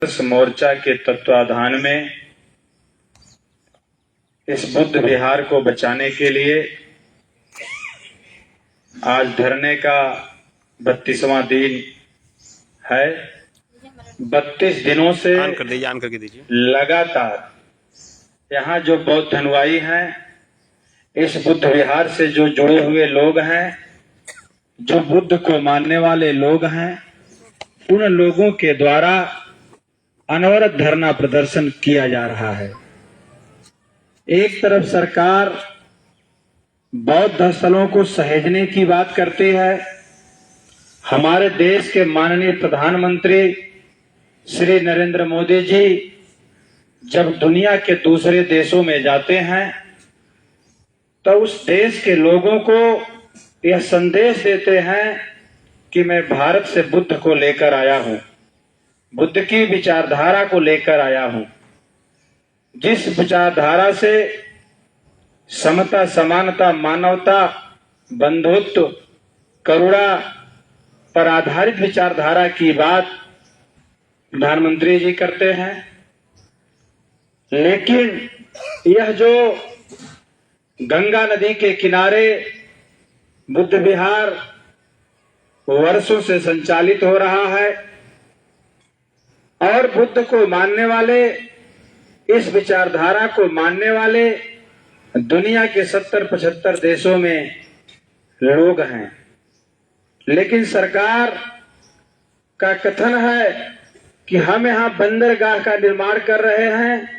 मोर्चा के तत्वाधान में इस बुद्ध विहार को बचाने के लिए आज धरने का 32वां दिन है। 32 दिनों से लगातार यहाँ जो बौद्ध अनुयायी हैं, इस बुद्ध विहार से जो जुड़े हुए लोग हैं, जो बुद्ध को मानने वाले लोग हैं, उन लोगों के द्वारा अनवरत धरना प्रदर्शन किया जा रहा है। एक तरफ सरकार बौद्ध स्थलों को सहेजने की बात करती है। हमारे देश के माननीय प्रधानमंत्री श्री नरेंद्र मोदी जी जब दुनिया के दूसरे देशों में जाते हैं तो उस देश के लोगों को यह संदेश देते हैं कि मैं भारत से बुद्ध को लेकर आया हूं, बुद्ध की विचारधारा को लेकर आया हूं, जिस विचारधारा से समता, समानता, मानवता, बंधुत्व, करुणा पर आधारित विचारधारा की बात प्रधानमंत्री जी करते हैं। लेकिन यह जो गंगा नदी के किनारे बुद्ध विहार वर्षों से संचालित हो रहा है और बुद्ध को मानने वाले, इस विचारधारा को मानने वाले दुनिया के 70-75 देशों में लोग हैं। लेकिन सरकार का कथन है कि हम यहाँ बंदरगाह का निर्माण कर रहे हैं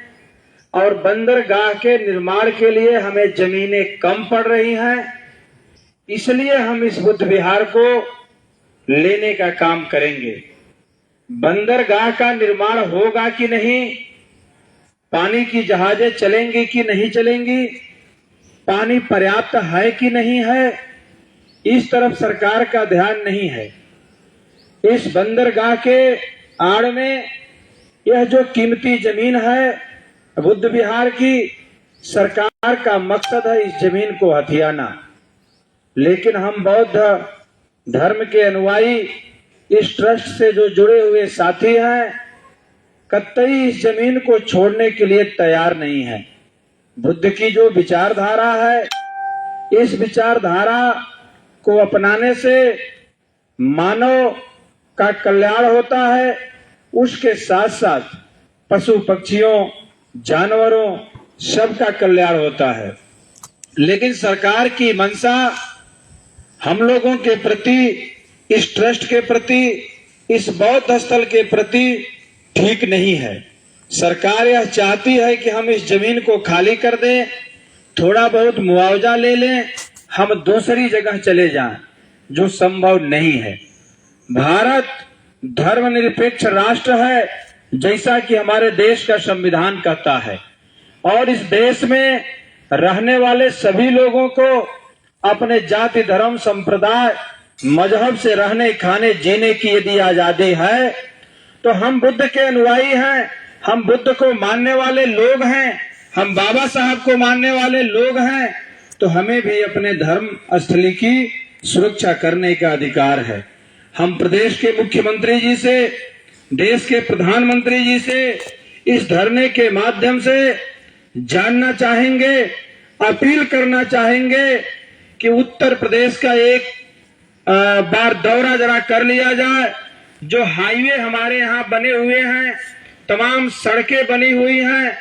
और बंदरगाह के निर्माण के लिए हमें जमीनें कम पड़ रही हैं, इसलिए हम इस बुद्ध विहार को लेने का काम करेंगे। बंदरगाह का निर्माण होगा कि नहीं, पानी की जहाजें चलेंगी कि नहीं चलेंगी, पानी पर्याप्त है कि नहीं है, इस तरफ सरकार का ध्यान नहीं है। इस बंदरगाह के आड़ में यह जो कीमती जमीन है बुद्ध विहार की, सरकार का मकसद है इस जमीन को हथियाना। लेकिन हम बौद्ध धर्म के अनुयायी, इस ट्रस्ट से जो जुड़े हुए साथी हैं, कतई इस जमीन को छोड़ने के लिए तैयार नहीं है। बुद्ध की जो विचारधारा है, इस विचारधारा को अपनाने से मानव का कल्याण होता है, उसके साथ साथ पशु पक्षियों, जानवरों, सबका कल्याण होता है। लेकिन सरकार की मंशा हम लोगों के प्रति, इस ट्रस्ट के प्रति, इस बौद्ध स्थल के प्रति ठीक नहीं है। सरकार यह चाहती है कि हम इस जमीन को खाली कर दें, थोड़ा बहुत मुआवजा ले लें, हम दूसरी जगह चले जाएं, जो संभव नहीं है। भारत धर्मनिरपेक्ष राष्ट्र है, जैसा कि हमारे देश का संविधान कहता है, और इस देश में रहने वाले सभी लोगों को अपने जाति, धर्म, संप्रदाय, मजहब से रहने, खाने, जीने की यदि आजादी है तो हम बुद्ध के अनुयायी हैं, हम बुद्ध को मानने वाले लोग हैं, हम बाबा साहब को मानने वाले लोग हैं, तो हमें भी अपने धर्म स्थली की सुरक्षा करने का अधिकार है। हम प्रदेश के मुख्यमंत्री जी से, देश के प्रधानमंत्री जी से इस धरने के माध्यम से जानना चाहेंगे, अपील करना चाहेंगे कि उत्तर प्रदेश का एक बार दौरा जरा कर लिया जाए। जो हाईवे हमारे यहाँ बने हुए हैं, तमाम सड़कें बनी हुई हैं,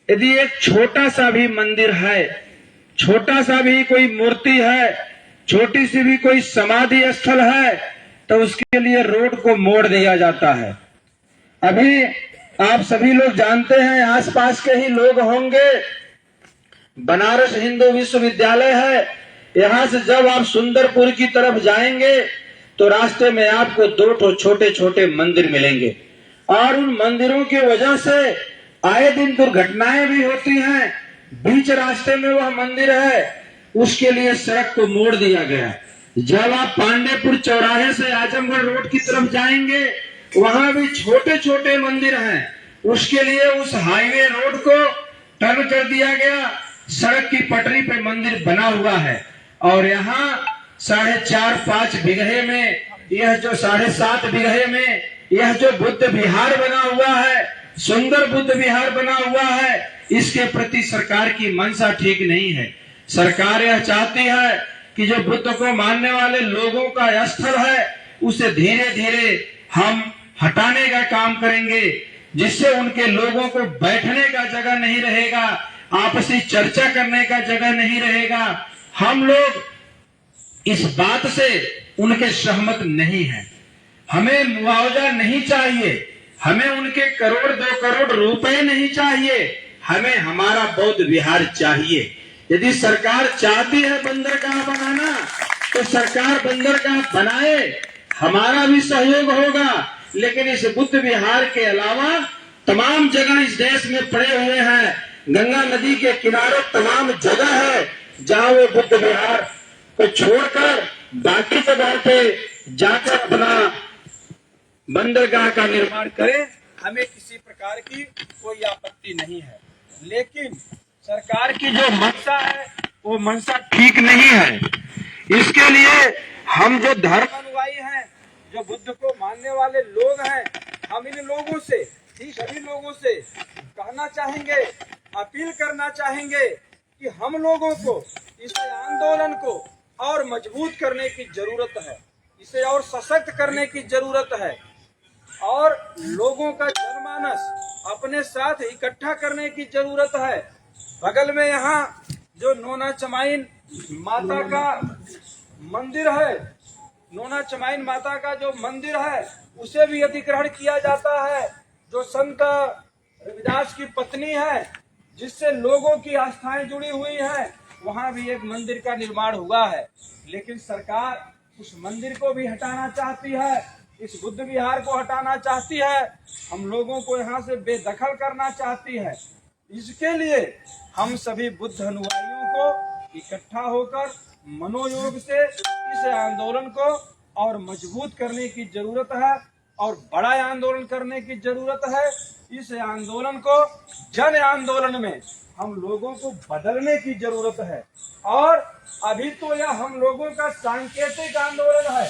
यदि एक छोटा सा भी मंदिर है, छोटा सा भी कोई मूर्ति है, छोटी सी भी कोई समाधि स्थल है, तो उसके लिए रोड को मोड़ दिया जाता है। अभी आप सभी लोग जानते हैं, आसपास के ही लोग होंगे, बनारस हिंदू विश्वविद्यालय है। यहां से जब आप सुंदरपुर की तरफ जाएंगे तो रास्ते में आपको 2 छोटे छोटे मंदिर मिलेंगे और उन मंदिरों की वजह से आए दिन दुर्घटनाएं भी होती हैं। बीच रास्ते में वह मंदिर है, उसके लिए सड़क को मोड़ दिया गया। जब आप पांडेपुर चौराहे से आजमगढ़ रोड की तरफ जाएंगे, वहां भी छोटे छोटे मंदिर हैं, उसके लिए उस हाईवे रोड को टर्न कर दिया गया। सड़क की पटरी पे मंदिर बना हुआ है और यहाँ 4.5-5 बीघे में, यह जो 7.5 बीघे में यह जो बुद्ध विहार बना हुआ है, सुंदर बुद्ध विहार बना हुआ है, इसके प्रति सरकार की मंशा ठीक नहीं है। सरकार यह चाहती है कि जो बुद्ध को मानने वाले लोगों का स्थल है उसे धीरे धीरे हम हटाने का काम करेंगे, जिससे उनके लोगों को बैठने का जगह नहीं रहेगा, आपसी चर्चा करने का जगह नहीं रहेगा। हम लोग इस बात से उनके सहमत नहीं हैं। हमें मुआवजा नहीं चाहिए, हमें उनके करोड़ 2 करोड़ रुपए नहीं चाहिए, हमें हमारा बौद्ध विहार चाहिए। यदि सरकार चाहती है बंदरगाह बनाना तो सरकार बंदरगाह बनाए, हमारा भी सहयोग होगा। लेकिन इस बुद्ध विहार के अलावा तमाम जगह इस देश में पड़े हुए हैं, गंगा नदी के किनारे तमाम जगह है जहां वो बुद्ध विहार को छोड़कर बाकी जगह पे जाकर अपना बंदरगाह का निर्माण करें, हमें किसी प्रकार की कोई आपत्ति नहीं है। लेकिन सरकार की जो मंशा है वो मंशा ठीक नहीं है। इसके लिए हम जो धर्म अनुयायी हैं, जो बुद्ध को मानने वाले लोग हैं, हम इन लोगों से, सभी लोगों से कहना चाहेंगे, अपील करना चाहेंगे कि हम लोगों को इस आंदोलन को और मजबूत करने की जरूरत है, इसे और सशक्त करने की जरूरत है और लोगों का जनमानस अपने साथ इकट्ठा करने की जरूरत है। बगल में यहाँ जो नोना चमाइन माता का मंदिर है, नोना चमाइन माता का जो मंदिर है उसे भी अधिग्रहण किया जाता है, जो संत रविदास की पत्नी है, जिससे लोगों की आस्थाएं जुड़ी हुई हैं, वहां भी एक मंदिर का निर्माण हुआ है। लेकिन सरकार उस मंदिर को भी हटाना चाहती है, इस बुद्ध विहार को हटाना चाहती है, हम लोगों को यहाँ से बेदखल करना चाहती है। इसके लिए हम सभी बुद्ध अनुयायियों को इकट्ठा होकर मनोयोग से इस आंदोलन को और मजबूत करने की जरूरत है और बड़ा आंदोलन करने की जरूरत है। इस आंदोलन को जन आंदोलन में हम लोगों को बदलने की जरूरत है और अभी तो यह हम लोगों का सांकेतिक आंदोलन है।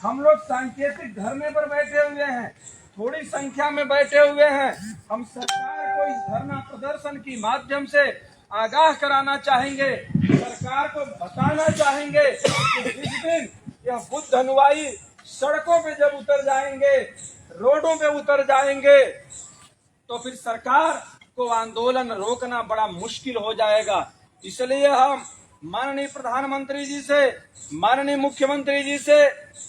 हम लोग सांकेतिक धरने पर बैठे हुए हैं, थोड़ी संख्या में बैठे हुए हैं। हम सरकार को इस धरना प्रदर्शन के माध्यम से आगाह कराना चाहेंगे, सरकार को बताना चाहेंगे कि जिस दिन यह बुद्ध अनुयायी सड़कों पे जब उतर जाएंगे, रोडों पे उतर जाएंगे, तो फिर सरकार को आंदोलन रोकना बड़ा मुश्किल हो जाएगा। इसलिए हम माननीय प्रधानमंत्री जी से, माननीय मुख्यमंत्री जी से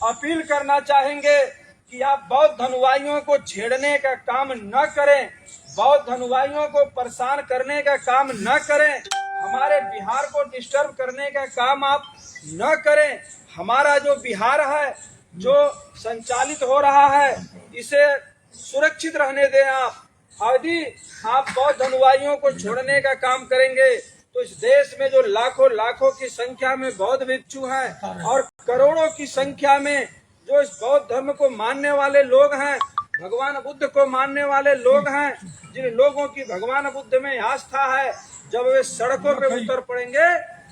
अपील करना चाहेंगे कि आप बौद्ध अनुयायियों को छेड़ने का काम न करें, बौद्ध अनुयायियों को परेशान करने का काम न करें, हमारे बिहार को डिस्टर्ब करने का काम आप न करें। हमारा जो बिहार है, जो संचालित हो रहा है, इसे सुरक्षित रहने दें आप। यदि आप बौद्ध अनुयायियों को छोड़ने का काम करेंगे तो इस देश में जो लाखों लाखों की संख्या में बौद्ध भिक्षु हैं और करोड़ों की संख्या में जो इस बौद्ध धर्म को मानने वाले लोग हैं, भगवान बुद्ध को मानने वाले लोग हैं, जिन लोगों की भगवान बुद्ध में आस्था है, जब वे सड़कों पे उतर पड़ेंगे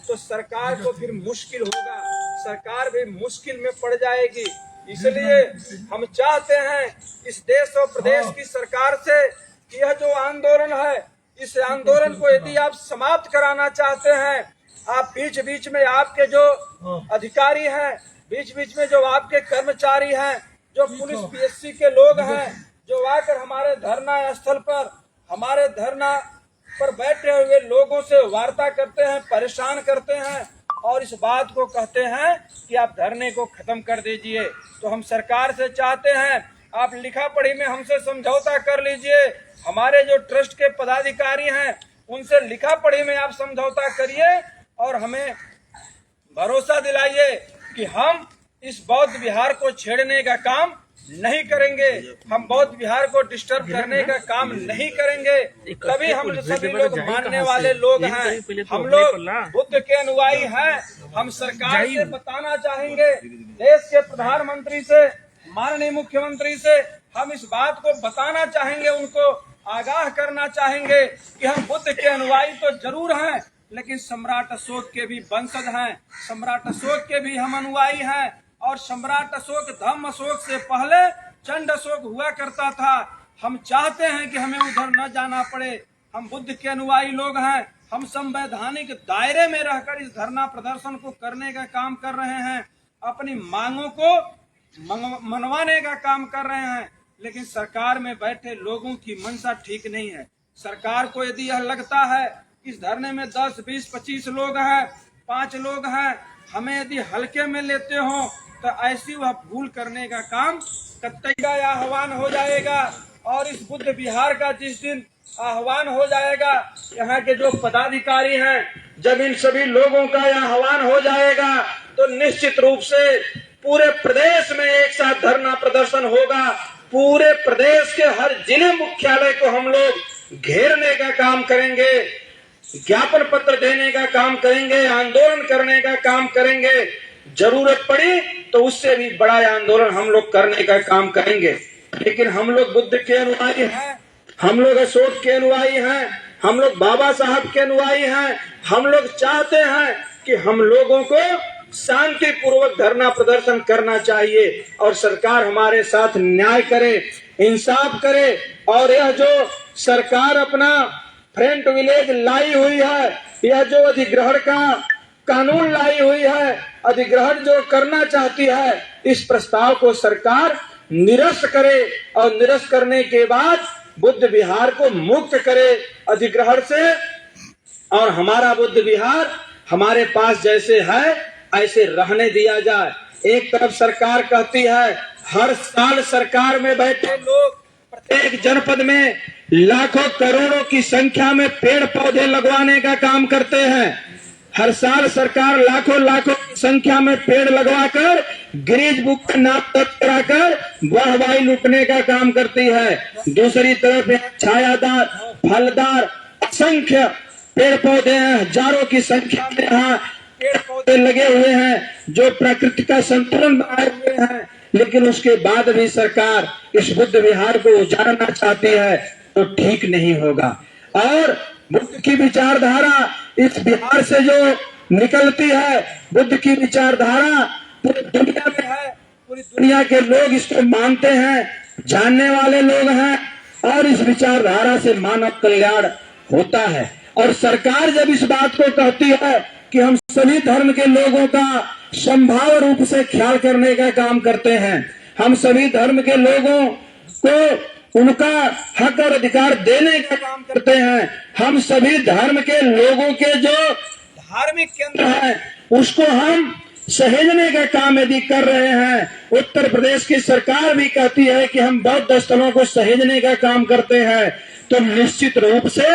तो सरकार को फिर मुश्किल होगा, सरकार भी मुश्किल में पड़ जाएगी। इसलिए हम चाहते हैं इस देश और प्रदेश की सरकार से कि यह जो आंदोलन है, इस आंदोलन को यदि आप समाप्त कराना चाहते हैं, आप बीच बीच में आपके जो अधिकारी हैं, बीच बीच में जो आपके कर्मचारी हैं, जो पुलिस पीएससी के लोग हैं, जो आकर हमारे धरना स्थल पर, हमारे धरना पर बैठे हुए लोगों से वार्ता करते हैं, परेशान करते हैं और इस बात को कहते हैं कि आप धरने को खत्म कर दीजिए, तो हम सरकार से चाहते हैं आप लिखा पढ़ी में हमसे समझौता कर लीजिए। हमारे जो ट्रस्ट के पदाधिकारी हैं उनसे लिखा पढ़ी में आप समझौता करिए और हमें भरोसा दिलाइए कि हम इस बौद्ध विहार को छेड़ने का काम नहीं करेंगे, हम बौद्ध विहार को डिस्टर्ब करने का काम नहीं करेंगे। तभी हम सभी लोग मानने वाले लोग हैं, हम लोग बुद्ध के अनुयायी हैं। हम सरकार से बताना चाहेंगे, देश के प्रधानमंत्री से, माननीय मुख्यमंत्री से हम इस बात को बताना चाहेंगे, उनको आगाह करना चाहेंगे कि हम बुद्ध के अनुयायी तो जरूर हैं, लेकिन सम्राट अशोक के भी वंशज हैं, सम्राट अशोक के भी हम अनुयायी हैं और सम्राट अशोक, धम्म अशोक से पहले चंड अशोक हुआ करता था। हम चाहते हैं कि हमें उधर न जाना पड़े। हम बुद्ध के अनुयायी लोग हैं। हम संवैधानिक दायरे में रहकर इस धरना प्रदर्शन को करने का काम कर रहे हैं, अपनी मांगों को मनवाने का काम कर रहे हैं। लेकिन सरकार में बैठे लोगों की मंशा ठीक नहीं है। सरकार को यदि यह लगता है इस धरने में 10, 20, 25 लोग हैं, 5 लोग हैं, हमें यदि हल्के में लेते हो तो ऐसी वह भूल करने का काम कतई आह्वान हो जाएगा। और इस बुद्ध विहार का जिस दिन आह्वान हो जाएगा, यहाँ के जो पदाधिकारी हैं, जब इन सभी लोगों का यह आह्वान हो जाएगा तो निश्चित रूप से पूरे प्रदेश में एक साथ धरना प्रदर्शन होगा। पूरे प्रदेश के हर जिले मुख्यालय को हम लोग घेरने का काम करेंगे, ज्ञापन पत्र देने का काम करेंगे, आंदोलन करने का काम करेंगे। जरूरत पड़ी तो उससे भी बड़ा आंदोलन हम लोग करने का काम करेंगे। लेकिन हम लोग बुद्ध के अनुयायी हैं, हम लोग अशोक के अनुयायी हैं, हम लोग बाबा साहब के अनुयायी हैं। हम लोग चाहते हैं कि हम लोगों को शांति पूर्वक धरना प्रदर्शन करना चाहिए और सरकार हमारे साथ न्याय करे, इंसाफ करे। और यह जो सरकार अपना फ्रंट विलेज लाई हुई है, यह जो अधिग्रहण का कानून लाई हुई है, अधिग्रहण जो करना चाहती है, इस प्रस्ताव को सरकार निरस्त करे और निरस्त करने के बाद बुद्ध विहार को मुक्त करे अधिग्रहण से। और हमारा बुद्ध विहार हमारे पास जैसे है ऐसे रहने दिया जाए। एक तरफ सरकार कहती है हर साल सरकार में बैठे लोग प्रत्येक जनपद में लाखों करोड़ों की संख्या में पेड़ पौधे लगवाने का काम करते हैं। हर साल सरकार लाखों की संख्या में पेड़ लगवाकर गिरीज बुक का नाप तक कराकर वाहवाही लूटने का काम करती है। दूसरी तरफ छायादार फलदार असंख्य पेड़ पौधे हैं, हजारों की संख्या में यहाँ पेड़ पौधे लगे हुए हैं जो प्रकृति का संतुलन बनाए हुए हैं। लेकिन उसके बाद भी सरकार इस बुद्ध विहार को उजाड़ना चाहती है तो ठीक नहीं होगा। और बुद्ध की विचारधारा इस बिहार से जो निकलती है, बुद्ध की विचारधारा पूरी दुनिया में है, पूरी दुनिया के लोग इसको मानते हैं, जानने वाले लोग हैं और इस विचारधारा से मानव कल्याण होता है। और सरकार जब इस बात को कहती है कि हम सभी धर्म के लोगों का संभाव्य रूप से ख्याल करने का काम करते हैं, हम सभी धर्म के लोगों को उनका हक और अधिकार देने का काम करते हैं, हम सभी धर्म के लोगों के जो धार्मिक केंद्र है उसको हम सहेजने का काम यदि कर रहे हैं। उत्तर प्रदेश की सरकार भी कहती है कि हम बौद्ध स्थलों को सहेजने का काम करते हैं। तो निश्चित रूप से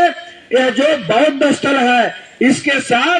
यह जो बौद्ध स्थल है इसके साथ